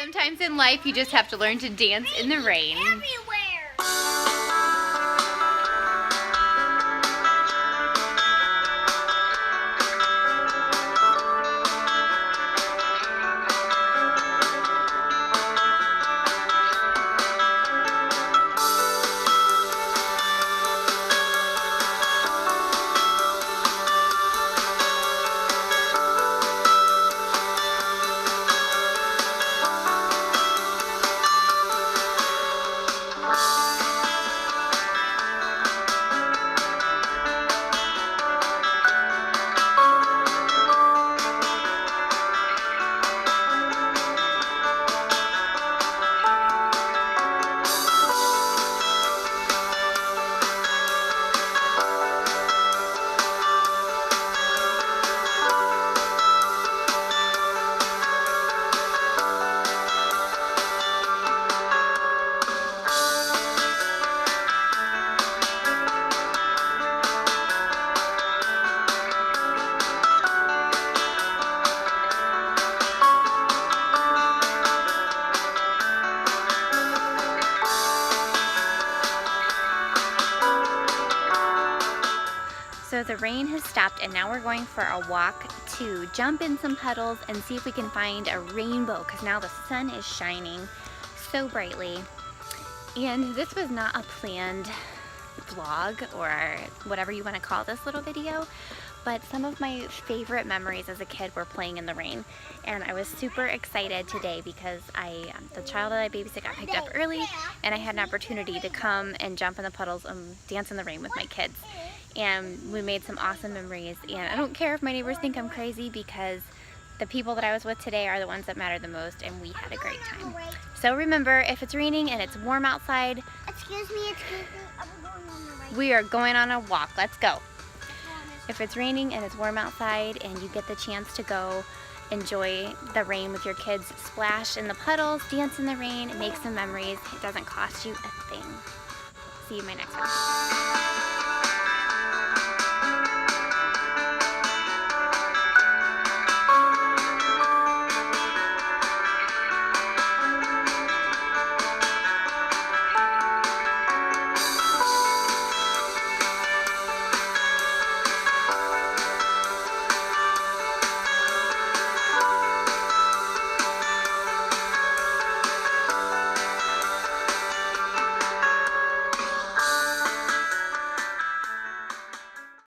Sometimes in life you just have to learn to dance in the rain. So the rain has stopped and now we're going for a walk to jump in some puddles and see if we can find a rainbow, because now the sun is shining so brightly. And this was not a planned vlog or whatever you want to call this little video, but some of my favorite memories as a kid were playing in the rain. And I was super excited today because the child that I babysit got picked up early and I had an opportunity to come and jump in the puddles and dance in the rain with my kids. And we made some awesome memories, and I don't care if my neighbors think I'm crazy because the people that I was with today are the ones that matter the most, and we had a great time. So remember, if it's raining and it's warm outside, Excuse me, I'm going on the right. we are going on a walk. Let's go. If it's raining and it's warm outside and you get the chance to go enjoy the rain with your kids, splash in the puddles, dance in the rain, make some memories. It doesn't cost you a thing. See you in my next one.